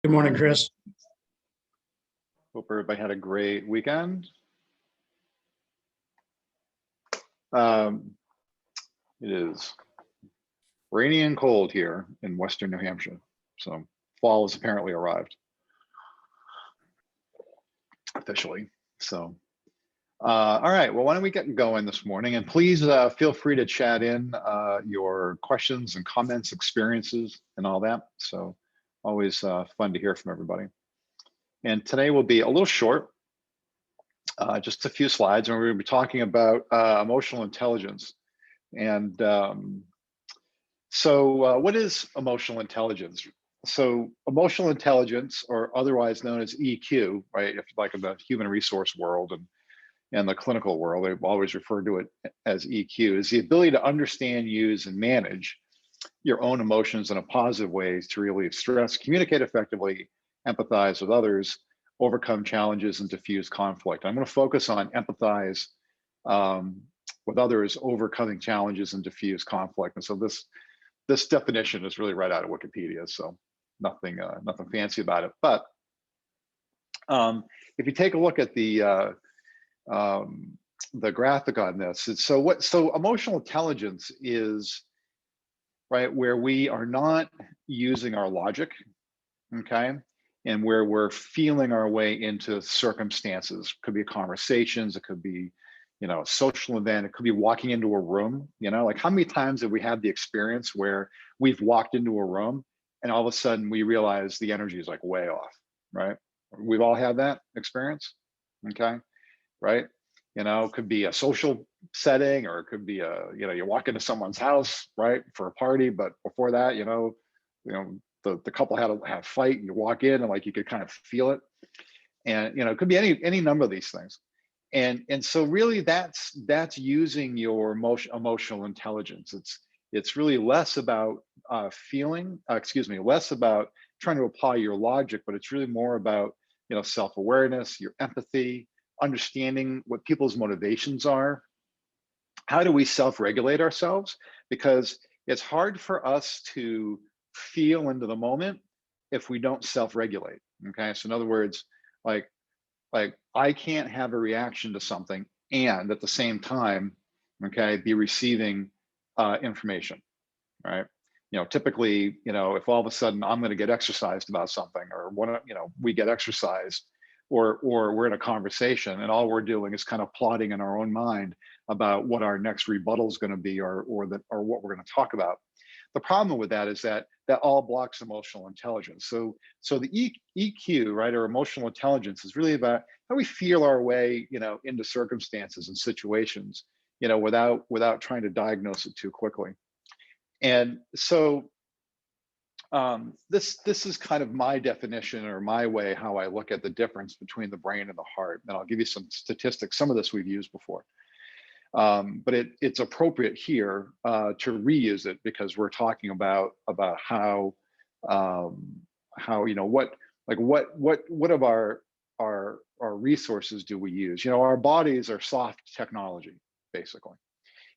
Good morning, Chris. Hope everybody had a great weekend. It is rainy and cold here in Western New Hampshire. So fall has apparently arrived officially. So, all right, well, why don't we get going this morning? And please feel free to chat in your questions and comments, experiences, and all that. So always fun to hear from everybody. And today will be a little short, just a few slides, and we're going to be talking about emotional intelligence. And so what is emotional intelligence? So emotional intelligence, or otherwise known as EQ, right? If like in the human resource world and the clinical world, they've always referred to it as EQ, is the ability to understand, use, and manage your own emotions in a positive way to relieve stress, communicate effectively, empathize with others, overcome challenges, and diffuse conflict. I'm going to focus on empathize with others, overcoming challenges, and diffuse conflict. And so this definition is really right out of Wikipedia, so nothing fancy about it. But if you take a look at the graphic on this, so emotional intelligence is right where we are not using our logic, okay, and where we're feeling our way into circumstances. Could be conversations, it could be, a social event, it could be walking into a room. Like how many times have we had the experience where we've walked into a room and all of a sudden we realize the energy is like way off, right? We've all had that experience, okay, right? It could be a social setting, or it could be you walk into someone's house, right, for a party, but before that, the couple had a fight, and you walk in and like you could kind of feel it. And it could be any number of these things. And so really that's using your emotional intelligence. It's really less about less about trying to apply your logic, but it's really more about self-awareness, your empathy, understanding what people's motivations are. How do we self-regulate ourselves? Because it's hard for us to feel into the moment if we don't self-regulate. Okay, so in other words, like I can't have a reaction to something and at the same time, okay, be receiving information, right? Typically, if all of a sudden I'm going to get exercised about something, or we get exercised, or we're in a conversation and all we're doing is kind of plotting in our own mind about what our next rebuttal is going to be, or what we're going to talk about. The problem with that is that all blocks emotional intelligence. So the EQ, right, or emotional intelligence, is really about how we feel our way, into circumstances and situations, without trying to diagnose it too quickly. And so this is kind of my definition, or my way how I look at the difference between the brain and the heart. And I'll give you some statistics. Some of this we've used before. But it's appropriate here to reuse it, because we're talking about how what of our resources do we use? Our bodies are soft technology, basically.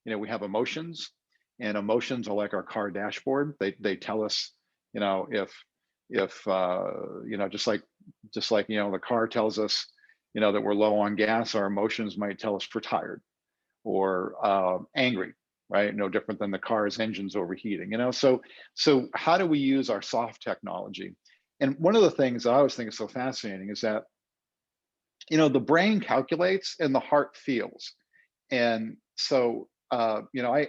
We have emotions, and emotions are like our car dashboard. They tell us, if just like the car tells us, that we're low on gas, our emotions might tell us we're tired or angry, right? No different than the car's engine's overheating, So how do we use our soft technology? And one of the things I always think is so fascinating is that, the brain calculates and the heart feels. And so, I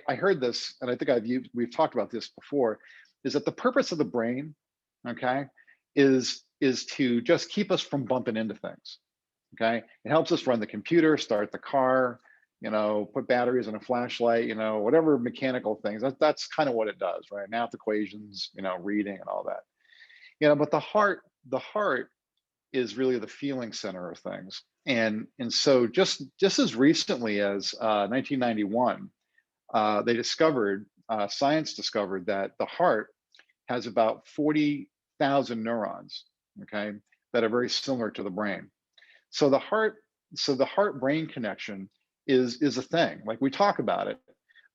heard this, and I think we've talked about this before, is that the purpose of the brain, okay, is to just keep us from bumping into things, okay? It helps us run the computer, start the car, put batteries in a flashlight, whatever mechanical things. That's kind of what it does, right? Math equations, reading and all that. But the heart is really the feeling center of things. And so just as recently as 1991, science discovered that the heart has about 40,000 neurons, okay, that are very similar to the brain. So the heart-brain connection is a thing. Like, we talk about it,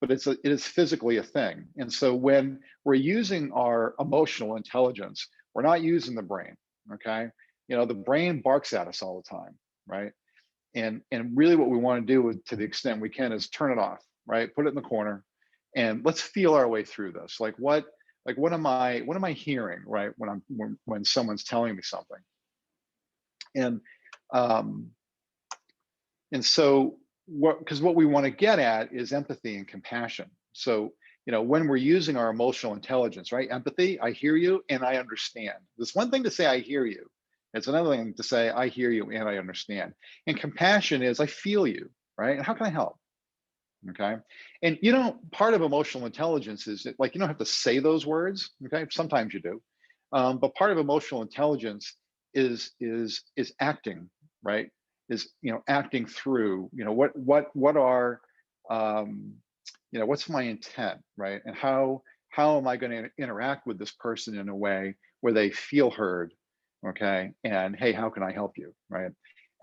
but it is physically a thing. And so when we're using our emotional intelligence, we're not using the brain. Okay. The brain barks at us all the time, right? And really what we want to do to the extent we can is turn it off, right? Put it in the corner and let's feel our way through this. What am I hearing, right? When someone's telling me something. And um and so what we want to get at is empathy and compassion. So, when we're using our emotional intelligence, right? Empathy, I hear you and I understand. It's one thing to say I hear you. It's another thing to say I hear you and I understand. And compassion is I feel you, right? And how can I help? Okay. And part of emotional intelligence is that, like, you don't have to say those words. Okay. Sometimes you do. But part of emotional intelligence is acting, right? Is, acting through, what are, um, what's my intent, right? And how am I going to interact with this person in a way where they feel heard? Okay. And hey, how can I help you? Right.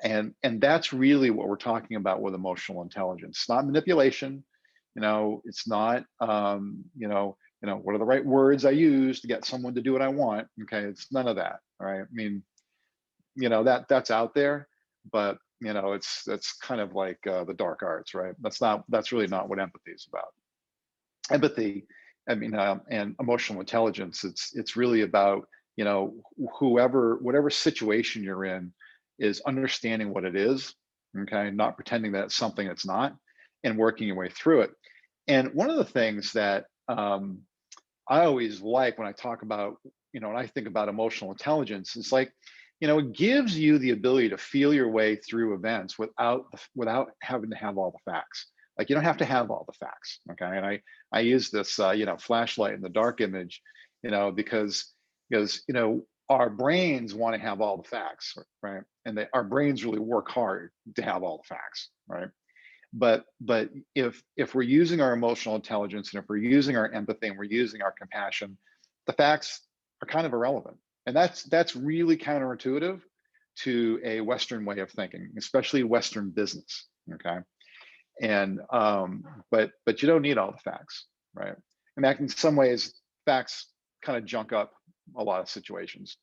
And that's really what we're talking about with emotional intelligence. It's not manipulation. It's not, what are the right words I use to get someone to do what I want? Okay. It's none of that. All right. I mean, that's out there, but it's that's kind of like the dark arts, right? That's really not what empathy is about. Empathy, I mean, and emotional intelligence, it's really about, whatever situation you're in, is understanding what it is. Okay, not pretending that it's something it's not, and working your way through it. And one of the things that I always like when I talk about, when I think about emotional intelligence, it's like, it gives you the ability to feel your way through events without having to have all the facts. Like, you don't have to have all the facts. Okay. And I use this, flashlight in the dark image, because our brains want to have all the facts, right? And our brains really work hard to have all the facts, right? But if we're using our emotional intelligence, and if we're using our empathy, and we're using our compassion, the facts are kind of irrelevant. And that's really counterintuitive to a Western way of thinking, especially Western business. Okay. And but you don't need all the facts, right? And that, in some ways, facts kind of junk up a lot of situations.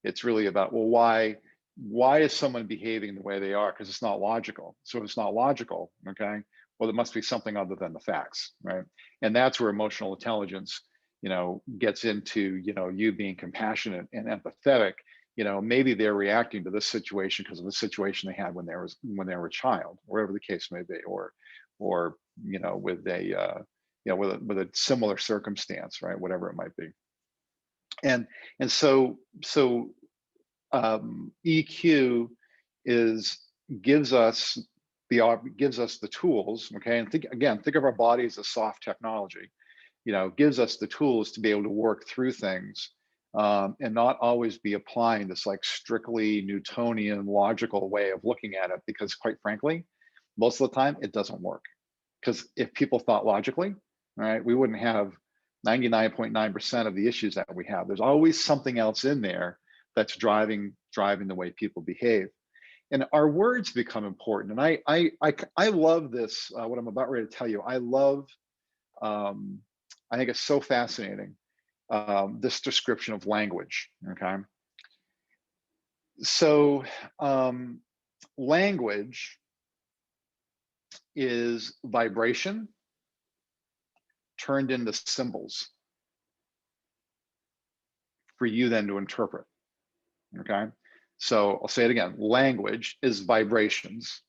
It's really about, well, why is someone behaving the way they are? Because it's not logical. So if it's not logical, okay, well, there must be something other than the facts, right? And that's where emotional intelligence, gets into, you being compassionate and empathetic. Maybe they're reacting to this situation because of the situation they had when they were a child, wherever the case may be, or with a similar circumstance, right? Whatever it might be. And EQ is gives us the tools. Okay, and think of our body as a soft technology. Gives us the tools to be able to work through things, and not always be applying this like strictly Newtonian logical way of looking at it, because quite frankly, most of the time it doesn't work. Because if people thought logically, right, we wouldn't have 99.9% of the issues that we have. There's always something else in there that's driving the way people behave. And our words become important. And I love this, what I'm about ready to tell you. Um, I think it's so fascinating, this description of language. Okay. So language is vibration turned into symbols for you then to interpret. Okay. So I'll say it again. Language is vibrations,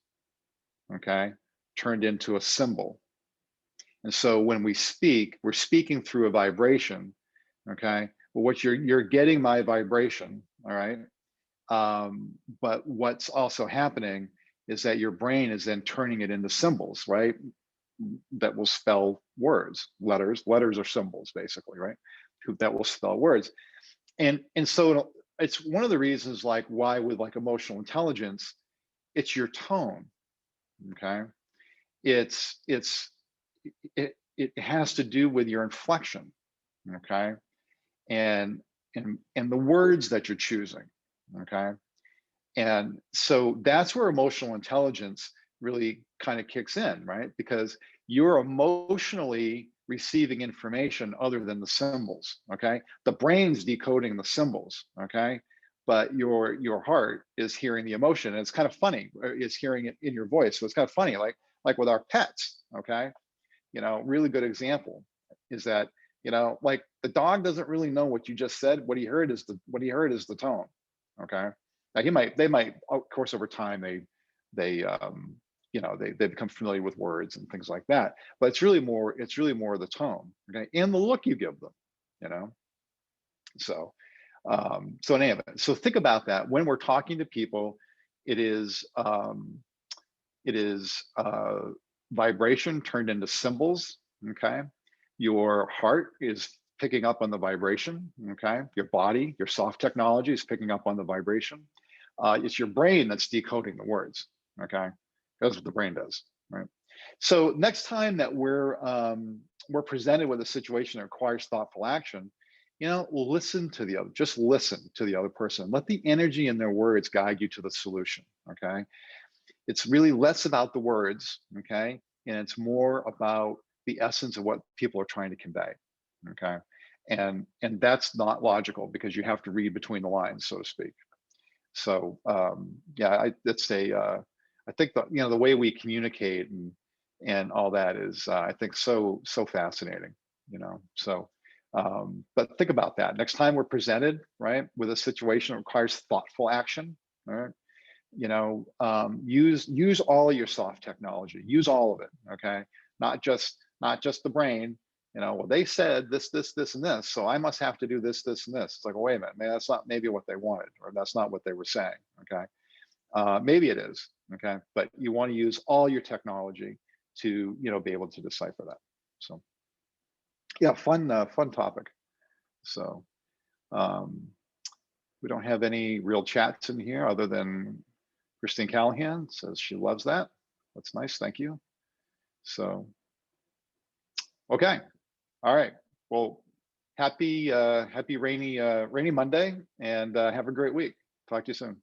okay, turned into a symbol. And so when we speak, we're speaking through a vibration. Okay. Well, you're getting my vibration. All right. But what's also happening is that your brain is then turning it into symbols, right? That will spell words, letters. Letters are symbols, basically, right? That will spell words. And so it's one of the reasons, like, why with like emotional intelligence, it's your tone. Okay. It has to do with your inflection. Okay. And the words that you're choosing. Okay. And so that's where emotional intelligence really kind of kicks in, right? Because you're emotionally receiving information other than the symbols. Okay. The brain's decoding the symbols. Okay. but your heart is hearing the emotion. And it's kind of funny. It's hearing it in your voice. So it's kind of funny, like with our pets. Okay, really good example is that like the dog doesn't really know what you just said. What he heard is the tone. Okay, now they might of course over time they become familiar with words and things like that. But it's really more the tone, okay, and the look you give them. You know, so so in any event, so think about that when we're talking to people. It is vibration turned into symbols. Okay, your heart is picking up on the vibration. Okay, your body, your soft technology is picking up on the vibration. It's your brain that's decoding the words. Okay, that's what the brain does, right? So next time that we're presented with a situation that requires thoughtful action, listen to the other. Just listen to the other person. Let the energy in their words guide you to the solution. Okay, it's really less about the words. Okay, and it's more about the essence of what people are trying to convey. Okay, and that's not logical because you have to read between the lines, so to speak. So yeah, I think the way we communicate and all that is I think so fascinating. So but think about that next time we're presented right with a situation that requires thoughtful action. All right, use all your soft technology, use all of it. Okay, not just the brain. Well, they said this and this, so I must have to do this and this. It's like, well, wait a minute, man, that's not maybe what they wanted, or that's not what they were saying. Okay, maybe it is. Okay, but you want to use all your technology to be able to decipher that. So yeah, fun topic. So um, we don't have any real chats in here other than Christine Callahan says she loves that. That's nice. Thank you. So, okay. All right. Well, happy rainy Monday, and have a great week. Talk to you soon.